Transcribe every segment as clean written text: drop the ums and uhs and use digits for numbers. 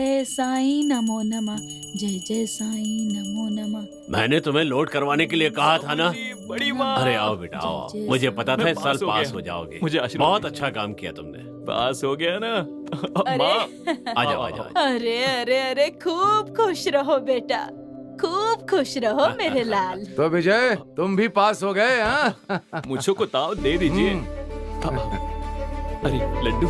जय साईं नमो नमः, जय जय साईं नमो नमः। मैंने तुम्हें लोड करवाने के लिए कहा था ना। बड़ी माँ। अरे आओ बेटा आओ, मुझे पता था मैं इस साल पास हो पास गया। हो जाओगे। मुझे आशीर्वाद बहुत दो। अच्छा काम किया तुमने। पास हो गया ना। अरे। माँ आ जाओ आ जाओ। अरे अरे अरे, खूब खुश रहो बेटा, खूब खुश रहो मेरे लाल। तो विजय तुम भी पास हो गए हाँ? मुझको को ताव दे दीजिए। अरे लड्डू।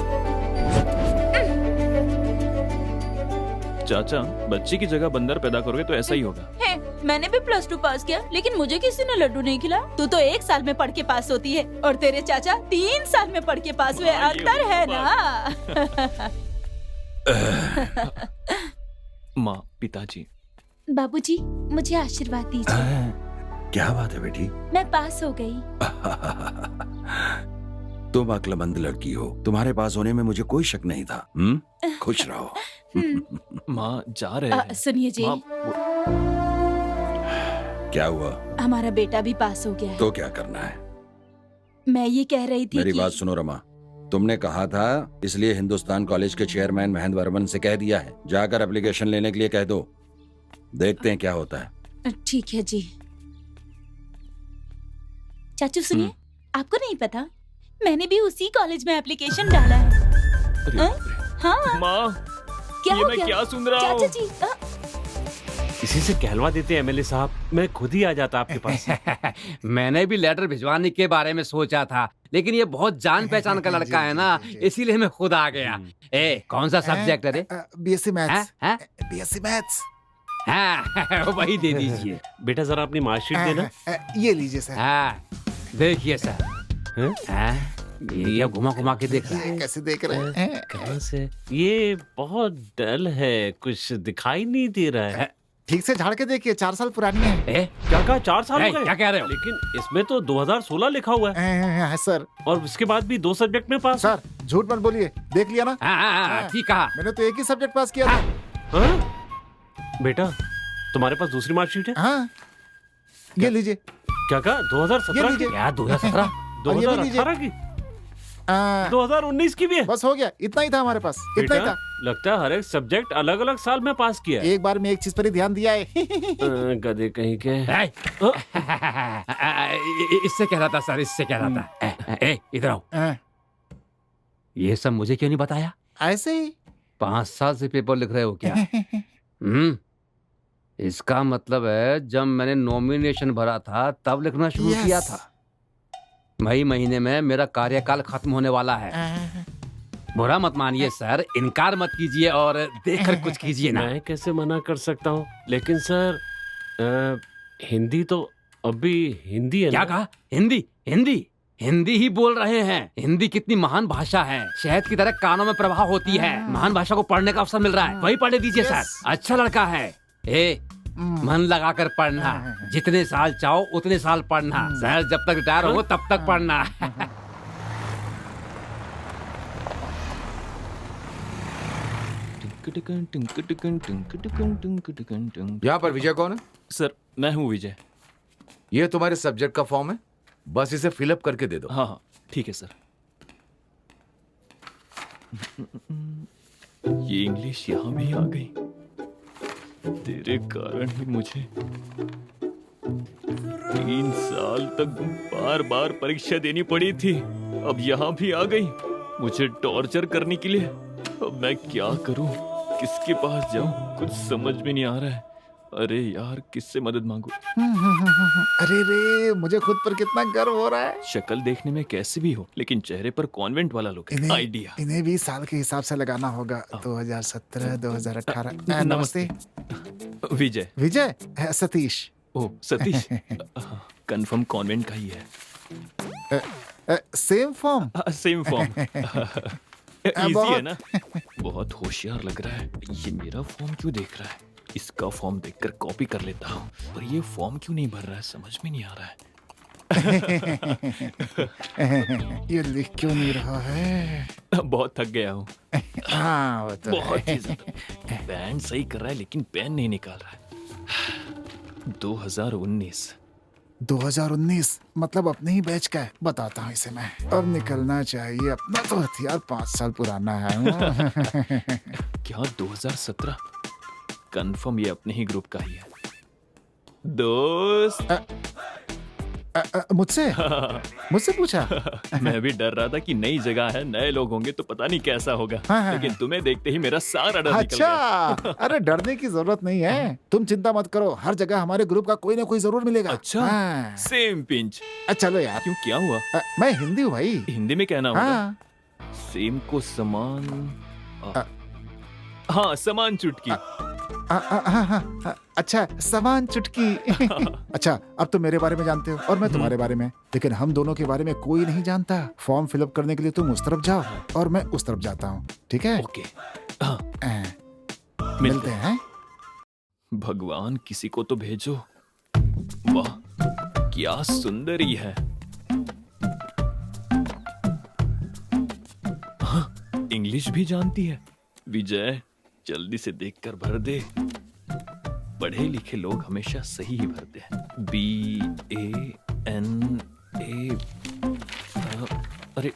चाचा, बच्ची की जगह बंदर पैदा करोगे तो ऐसा ही होगा। है, मैंने भी +2 पास किया, लेकिन मुझे किसी ने लड्डू नहीं खिलाया। तू तो 1 साल में पढ़ के पास होती है और तेरे चाचा 3 साल में पढ़ के पास हुए। हाँ, ये अंतर है बात। ना। माँ, पिताजी। बाबूजी, मुझे आशीर्वाद दीजिए। क्या बात है बेटी? मैं पास हो गई। तुम अक्लमंद लड़की हो, तुम्हारे पास होने में मुझे कोई शक नहीं था। खुश रहो। माँ जा रहे हैं। सुनिए जी, माँ, क्या हुआ? हमारा बेटा भी पास हो गया है। तो क्या करना है? मैं ये कह रही थी मेरी कि... बात सुनो रमा, तुमने कहा था इसलिए हिंदुस्तान कॉलेज के चेयरमैन महेंद्र वर्मन से कह दिया है, जाकर एप्लीकेशन लेने के लिए कह दो। देखते हैं क्या होता है। ठीक है जी। चाचू सुनिए, आपको नहीं पता, मैंने भी उसी कॉलेज में एप्लीकेशन डाला है। अरे बाप रे। हाँ, माँ, क्या ये हो मैं गया? क्या सुन रहा चाचा हूँ? जी, इसी से कहलवा देते एमएलए साहब, मैं खुद ही आ जाता आपके पास। मैंने भी लेटर भिजवाने के बारे में सोचा था, लेकिन ये बहुत जान पहचान का लड़का है ना, इसीलिए मैं खुद आ गया। ए, कौन सा सब्जेक्ट है रे? BSc maths. हैं? BSc maths. हाँ, वही दे दीजिए। बेटा जरा अपनी मार्कशीट देना। ये लीजिए सर। हाँ, देखिए सर। हैं? हाँ, ये घुमा घुमा के देख रहा है। ये कैसे देख रहे हैं? कहाँ से? ये बहुत डल है, कुछ दिखाई नहीं दे रहा है। ठीक से झाड़ के देखिए, 4 साल पुरानी है। ए, क्या कहा 4 साल हो ए, गए? क्या कह रहे हो? लेकिन इसमें तो 2016 लिखा हुआ है सर। और उसके बाद भी 2 सब्जेक्ट में पास। सर झूठ मत बोलिए, देख लिया ना? हाँ, ठीक कहा। मैंने तो एक ही सब्जेक्ट पास किया था। हाँ? बेटा तुम्हारे पास दूसरी मार्कशीट है? हाँ, ये लीजिए। क्या कहा 2017 ये की? लीजिए। क्या 2017? और ये भी लीजिए। 2018 की? आ, 2019 की भी है? बस हो गया, इतना ही था हमारे पास, इतना ही बेटा था। लगता है हर एक सब्जेक्ट अलग अलग साल में पास किया है। एक बार में एक चीज पर ही ध्यान दिया है। गधे कहीं के। ए, इससे कह रहा था सर, इससे कह रहा था। ए, इधर आओ। ये सब मुझे क्यों नहीं बताया? ऐसे ही। 5 साल से पेपर लिख रहे हो क्या? इसका मतलब है जब मैंने नॉमिनेशन भरा था तब लिखना शुरू Yes. किया था। मई महीने में मेरा कार्यकाल खत्म होने वाला है। बुरा मत मानिए सर, इनकार मत कीजिए और देखकर कुछ कीजिए ना। मैं कैसे मना कर सकता हूँ? लेकिन सर हिंदी तो अभी हिंदी है क्या ना? कहा? हिंदी? हिंदी हिंदी ही बोल रहे हैं। हिंदी कितनी महान भाषा है, शहद की तरह कानों में प्रवाह होती है। महान भाषा को पढ़ने का अवसर मिल रहा है, वही पढ़ने दीजिए सर। अच्छा लड़का है। ए, मन लगाकर पढ़ना, जितने साल चाहो उतने साल पढ़ना। सर जब तक रिटायर हो तब तक पढ़ना। यहाँ पर विजय कौन है? सर मैं हूँ विजय। ये तुम्हारे सब्जेक्ट का फॉर्म है, बस इसे फिलअप करके दे दो। हाँ हाँ ठीक है सर। ये इंग्लिश यहाँ भी आ गई। तेरे कारण ही मुझे 3 साल तक बार बार परीक्षा देनी पड़ी थी, अब यहाँ भी आ गई मुझे टॉर्चर करने के लिए। अब मैं क्या करूं, किसके पास जाऊं, कुछ समझ में नहीं आ रहा है। अरे यार किससे मदद मांगू? अरे रे, मुझे खुद पर कितना गर्व हो रहा है। शक्ल देखने में कैसे भी हो, लेकिन चेहरे पर कॉन्वेंट वाला लुक है। आइडिया। इन्हें भी साल के हिसाब से लगाना होगा। 2017, 2018। नमस्ते विजय। विजय। सतीश। ओ सतीश। कंफर्म कॉन्वेंट का ही है। Same form. Same form. Easy है ना? बहुत होशियार लग रहा है। ये मेरा फॉर्म क्यों देख रहा है? इसका फॉर्म देखकर कॉपी कर लेता हूँ। पर ये फॉर्म क्यों नहीं भर रहा है, समझ में नहीं आ रहा है। ये लिख क्यों नहीं रहा है? बहुत थक गया हूँ। हाँ वो तो बहुत है। ही ज्यादा। पेन सही कर रहा है लेकिन पेन नहीं निकाल रहा है। 2019 2019 मतलब अपने ही बैच का है। बताता हूँ इसे मैं। अब निकलना चाहिए। अपना तो हथियार 5 साल पुराना है। क्या 2017? कंफर्म ये अपने ही ग्रुप का ही है। दोस्त मुझसे मुझसे पूछा। मैं भी डर रहा था कि नई जगह है, नए लोग होंगे तो पता नहीं कैसा होगा। हाँ। लेकिन तुम्हें देखते ही मेरा सारा डर निकल गया। अच्छा, अरे डरने की जरूरत नहीं है। तुम चिंता मत करो, हर जगह हमारे ग्रुप का कोई ना कोई जरूर मिलेगा। अच्छा, हाँ। Same pinch. चलो यार। क्यों, क्या हुआ? मैं हिंदी हूँ भाई। हिंदी में कहना होगा। हाँ। सेम को समान। हाँ, समान चुटकी। अच्छा, समान चुटकी। अच्छा, अब तुम मेरे बारे में जानते हो और मैं तुम्हारे बारे में, लेकिन हम दोनों के बारे में कोई नहीं जानता। फॉर्म फिलअप करने के लिए तुम उस तरफ जाओ और मैं उस तरफ जाता हूँ, ठीक है? ओके। हाँ, मिलते हैं। भगवान किसी को तो भेजो। वाह, क्या सुंदरी है। हाँ, इंग्लिश भी जानती है। विजय, जल्दी से देखकर भर दे। पढ़े लिखे लोग हमेशा सही ही भरते हैं। BANA। अरे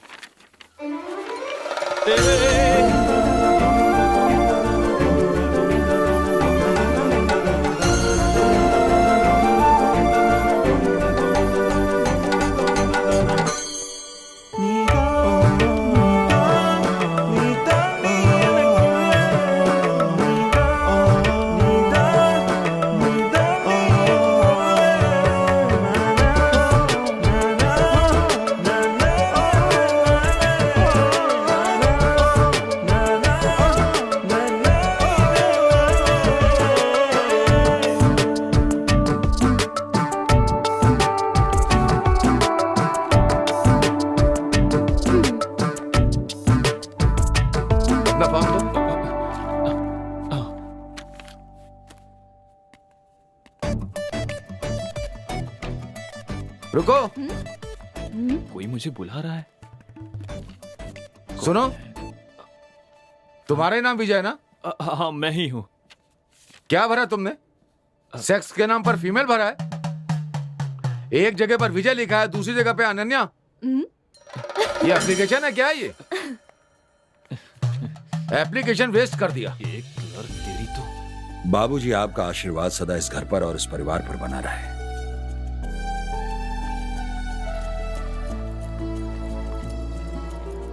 अपना फॉर्म दो। रुको, कोई मुझे बुला रहा है। सुनो, तुम्हारा ही नाम विजय ना? हाँ, मैं ही हूँ। क्या भरा तुमने? सेक्स के नाम पर फीमेल भरा है। एक जगह पर विजय लिखा है, दूसरी जगह पे अनन्या। ये एप्लीकेशन है क्या? ये एप्लीकेशन वेस्ट कर दिया। एक क्लर्क तेरी तो। बाबूजी, आपका आशीर्वाद सदा इस घर पर और इस परिवार पर बना रहे।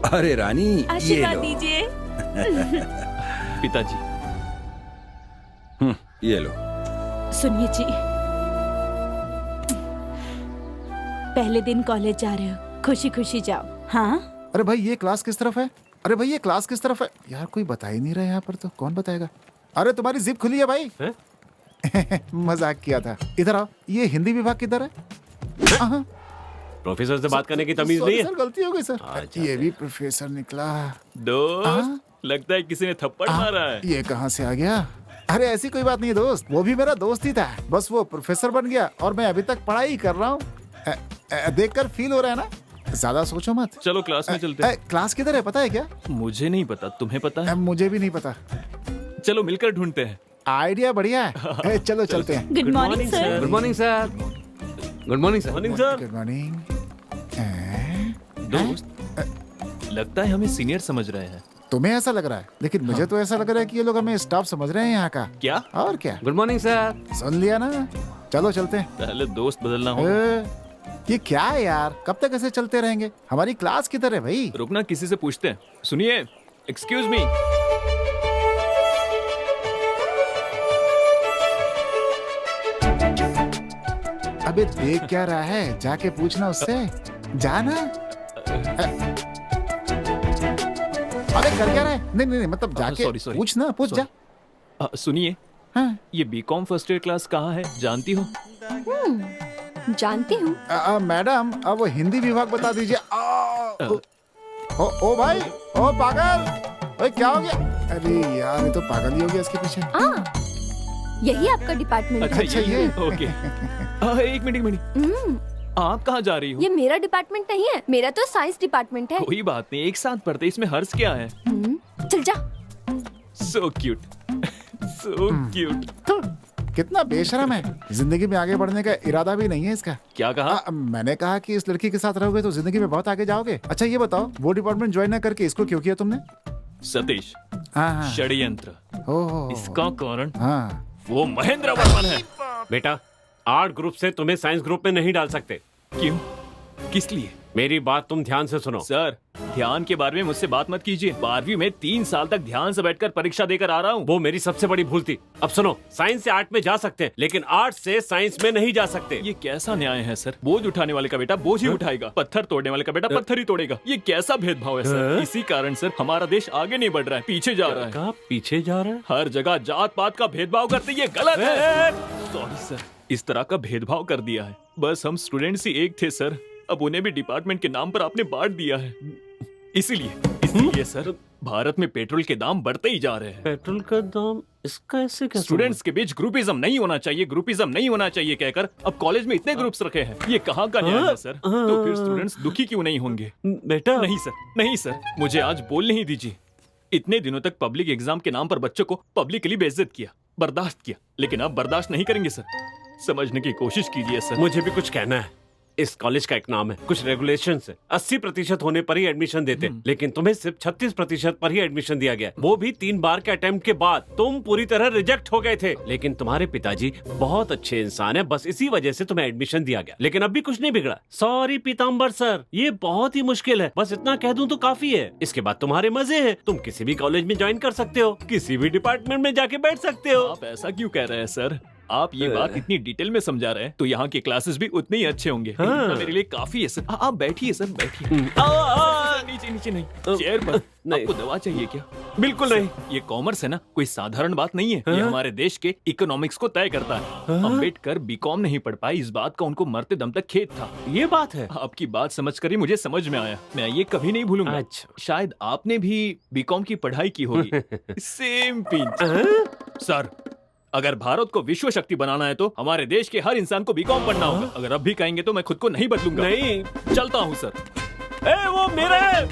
अरे रानी, ये आशीर्वाद लो। दीजिए। पिताजी। ये लो। सुनिए जी, पहले दिन कॉलेज जा रहे हो, खुशी खुशी जाओ। हाँ, अरे भाई, ये क्लास किस तरफ है? अरे भाई, ये क्लास किस तरफ है? यार कोई बता ही नहीं रहा यहाँ पर, तो कौन बताएगा? अरे तुम्हारी जिप खुली है भाई। मजाक किया था। इधर आओ। ये हिंदी विभाग किधर है? हाँ। प्रोफेसर से बात करने की तमीज सॉरी नहीं है। सर, गलती हो गई सर। अच्छा, ये भी प्रोफेसर निकला। दोस्त, लगता है किसी ने थप्पड़ मारा है। ये कहाँ से आ गया? अरे ऐसी कोई बात नहीं है दोस्त, वो भी मेरा दोस्त ही था, बस वो प्रोफेसर बन गया और मैं अभी तक पढ़ाई कर रहा हूँ। देखकर फील हो रहा है ना? ज्यादा सोचो मत। चलो क्लास में चलते हैं। क्लास किधर है पता है क्या? मुझे नहीं पता, तुम्हें पता है? मुझे भी नहीं पता। चलो मिलकर ढूंढते हैं। आइडिया बढ़िया है। चलो चलते हैं। Good morning sir. Good morning sir. Good morning sir. Morning sir. Good morning. दोस्त, लगता है हमें सीनियर समझ रहे हैं। तुम्हें ऐसा लग रहा है, लेकिन मुझे तो ऐसा लग रहा है कि ये लोग हमें स्टाफ समझ रहे हैं यहाँ का। क्या? और क्या? Good morning sir. सुन लिया ना? चलो चलते हैं। पहले दोस्त बदलना होगा। ये क्या है यार, कब तक ऐसे चलते रहेंगे? हमारी क्लास किधर है भाई? रुकना, किसी से पूछते हैं। सुनिए, एक्सक्यूज मी। अबे देख क्या रहा है, जाके पूछना उससे। जाना। अबे कर क्या रहा है? नहीं नहीं मतलब जाके sorry. पूछना, पूछ जा। सुनिए, हाँ। ये बीकॉम फर्स्ट ईयर क्लास कहाँ है, जानती हो? जानती हूँ। मैडम, अब वो हिंदी विभाग बता दीजिए। ओ भाई, ओ पागल, भाई क्या हो गया? अरे यार, ये तो पागल ही हो गया इसके पीछे। यही आपका डिपार्टमेंट है। अच्छा, ये। ओके। एक मिनट। आप कहाँ जा रही हो? ये मेरा डिपार्टमेंट नहीं है, मेरा तो साइंस डिपार्टमेंट है। कोई बात नहीं, एक साथ पढ़ते, इसमें हर्ष क्या है? चल जा। So cute. So cute. कितना बेशरम है, जिंदगी में आगे बढ़ने का इरादा भी नहीं है इसका। क्या कहा? मैंने कहा कि इस लड़की के साथ रहोगे तो जिंदगी में बहुत आगे जाओगे। अच्छा ये बताओ, वो डिपार्टमेंट ज्वाइन न करके इसको क्यों किया तुमने? सतीश, हाँ षड्यंत्र। ओह इसका कारण हाँ वो महेंद्र वर्मन है। बेटा, आर्ट ग्रुप से तुम्हें साइंस ग्रुप में नहीं डाल सकते। क्यों? किस लिए? मेरी बात तुम ध्यान से सुनो। सर, ध्यान के बारे में मुझसे बात मत कीजिए। 12वीं में 3 साल तक ध्यान से बैठकर परीक्षा देकर आ रहा हूँ। वो मेरी सबसे बड़ी भूल थी। अब सुनो, साइंस से आर्ट में जा सकते हैं, लेकिन आर्ट से साइंस में नहीं जा सकते। ये कैसा न्याय है सर? बोझ उठाने वाले का बेटा बोझ ही उठाएगा, पत्थर तोड़ने वाले का बेटा पत्थर ही तोड़ेगा। ये कैसा भेदभाव है सर? इसी कारण सर हमारा देश आगे नहीं बढ़ रहा है, पीछे जा रहा है। कहाँ पीछे जा रहा है? हर जगह जात पात का भेदभाव करते, ये गलत है। सॉरी सर, इस तरह का भेदभाव कर दिया है। बस हम स्टूडेंट्स ही एक थे सर, अब उन्हें भी डिपार्टमेंट के नाम पर आपने बांट दिया है। इसीलिए सर भारत में पेट्रोल के दाम बढ़ते ही जा रहे हैं। पेट्रोल का दाम इसका ऐसे क्या? स्टूडेंट्स के बीच ग्रुपिज्म नहीं होना चाहिए, ग्रुपिज्म नहीं होना चाहिए कहकर अब कॉलेज में इतने ग्रुप्स रखे हैं। ये कहाँ का न्याय है सर? तो फिर स्टूडेंट्स दुखी क्यों नहीं होंगे? बेटा नहीं सर, नहीं सर, मुझे आज बोलने ही दीजिए। इतने दिनों तक पब्लिक एग्जाम के नाम पर बच्चों को पब्लिकली बेइज्जत किया, बर्दाश्त किया, लेकिन अब बर्दाश्त नहीं करेंगे सर। समझने की कोशिश कीजिए सर। मुझे भी कुछ कहना है। इस कॉलेज का एक नाम है, कुछ रेगुलेशन है। 80% होने पर ही एडमिशन देते, लेकिन तुम्हें सिर्फ 36% पर ही एडमिशन दिया गया, वो भी 3 बार के अटेम्प्ट के बाद। तुम पूरी तरह रिजेक्ट हो गए थे, लेकिन तुम्हारे पिताजी बहुत अच्छे इंसान है, बस इसी वजह से तुम्हें एडमिशन दिया गया। लेकिन अब भी कुछ नहीं बिगड़ा। सॉरी पीताम्बर सर, ये बहुत ही मुश्किल है, बस इतना कह दूं तो काफी है। इसके बाद तुम्हारे मजे हैं, तुम किसी भी कॉलेज में ज्वाइन कर सकते हो, किसी भी डिपार्टमेंट में जाके बैठ सकते हो। आप ऐसा क्यों कह रहे हैं सर? आप ये बात इतनी डिटेल में समझा रहे हैं तो यहाँ के क्लासेस भी उतने ही अच्छे होंगे। इतना मेरे लिए काफी है सर। आप बैठिए सर, बैठिए। नीचे नीचे नहीं, चेयर पर। नहीं। आपको दवा चाहिए क्या? बिल्कुल नहीं। ये कॉमर्स है ना, कोई साधारण बात नहीं है। ये हमारे देश के इकोनॉमिक्स को तय करता है। अम्बेडकर बीकॉम नहीं पढ़ पाए, इस बात का उनको मरते दम तक खेद था। ये बात है। आपकी बात समझकर ही मुझे समझ में आया, मैं ये कभी नहीं भूलूंगा। अच्छा। शायद आपने भी बीकॉम की पढ़ाई की होगी। Same pinch. सर, अगर भारत को विश्व शक्ति बनाना है तो हमारे देश के हर इंसान को बीकॉम पढ़ना होगा। अगर अब भी कहेंगे तो मैं खुद को नहीं बदलूंगा। नहीं, चलता हूँ सर। ए वो मेरा है।